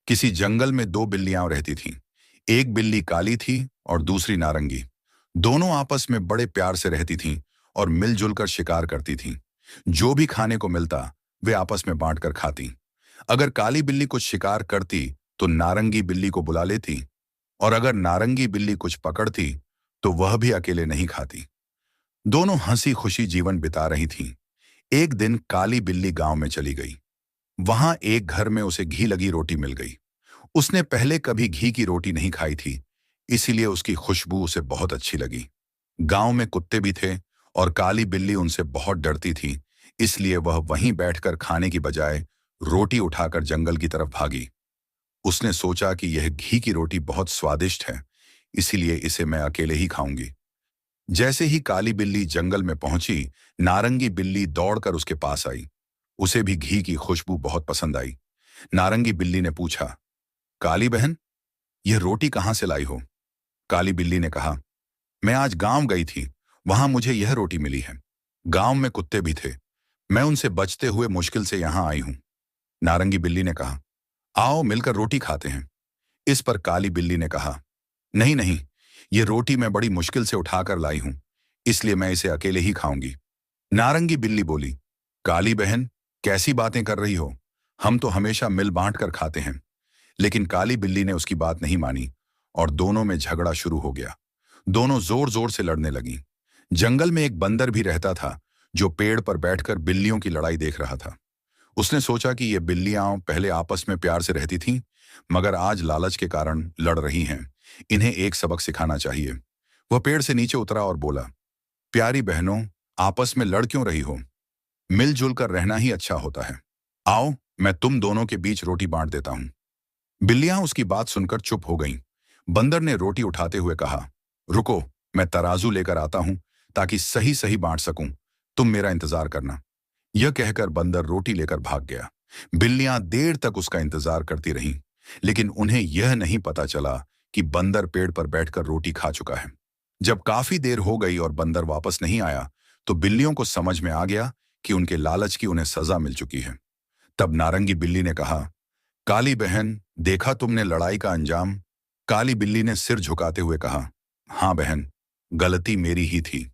किसी जंगल में दो बिल्लियां रहती थीं। एक बिल्ली काली थी और दूसरी नारंगी। दोनों आपस में बड़े प्यार से रहती थीं और मिलजुल कर शिकार करती थीं। जो भी खाने को मिलता वे आपस में बांटकर खाती। अगर काली बिल्ली कुछ शिकार करती तो नारंगी बिल्ली को बुला लेती, और अगर नारंगी बिल्ली कुछ पकड़ती तो वह भी अकेले नहीं खाती। दोनों हंसी खुशी जीवन बिता रही थीं। एक दिन काली बिल्ली गांव में चली गई। वहां एक घर में उसे घी लगी रोटी मिल गई। उसने पहले कभी घी की रोटी नहीं खाई थी, इसीलिए उसकी खुशबू उसे बहुत अच्छी लगी। गांव में कुत्ते भी थे और काली बिल्ली उनसे बहुत डरती थी, इसलिए वह वहीं बैठकर खाने की बजाय रोटी उठाकर जंगल की तरफ भागी। उसने सोचा कि यह घी की रोटी बहुत स्वादिष्ट है, इसीलिए इसे मैं अकेले ही खाऊंगी। जैसे ही काली बिल्ली जंगल में पहुंची, नारंगी बिल्ली दौड़कर उसके पास आई। उसे भी घी की खुशबू बहुत पसंद आई। नारंगी बिल्ली ने पूछा, काली बहन, यह रोटी कहां से लाई हो? काली बिल्ली ने कहा, मैं आज गांव गई थी, वहां मुझे यह रोटी मिली है। गांव में कुत्ते भी थे, मैं उनसे बचते हुए मुश्किल से यहां आई हूं। नारंगी बिल्ली ने कहा, आओ मिलकर रोटी खाते हैं। इस पर काली बिल्ली ने कहा, नहीं नहीं, ये रोटी मैं बड़ी मुश्किल से उठाकर लाई हूं, इसलिए मैं इसे अकेले ही खाऊंगी। नारंगी बिल्ली बोली, काली बहन, कैसी बातें कर रही हो? हम तो हमेशा मिल बांट कर खाते हैं। लेकिन काली बिल्ली ने उसकी बात नहीं मानी और दोनों में झगड़ा शुरू हो गया। दोनों जोर जोर से लड़ने लगी। जंगल में एक बंदर भी रहता था, जो पेड़ पर बैठकर बिल्लियों की लड़ाई देख रहा था। उसने सोचा कि ये बिल्लियां पहले आपस में प्यार से रहती थीं, मगर आज लालच के कारण लड़ रही हैं। इन्हें एक सबक सिखाना चाहिए। वह पेड़ से नीचे उतरा और बोला, प्यारी बहनों, आपस में लड़ क्यों रही हो? मिलजुल कर रहना ही अच्छा होता है। आओ, मैं तुम दोनों के बीच रोटी बांट देता हूं। बिल्लियां उसकी बात सुनकर चुप हो गईं। बंदर ने रोटी उठाते हुए कहा, रुको, मैं तराजू लेकर आता हूं ताकि सही सही बांट सकूं। तुम मेरा इंतजार करना। यह कहकर बंदर रोटी लेकर भाग गया। बिल्लियां देर तक उसका इंतजार करती रहीं, लेकिन उन्हें यह नहीं पता चला कि बंदर पेड़ पर बैठकर रोटी खा चुका है। जब काफी देर हो गई और बंदर वापस नहीं आया, तो बिल्लियों को समझ में आ गया कि उनके लालच की उन्हें सजा मिल चुकी है। तब नारंगी बिल्ली ने कहा, काली बहन, देखा तुमने लड़ाई का अंजाम? काली बिल्ली ने सिर झुकाते हुए कहा, हाँ बहन, गलती मेरी ही थी।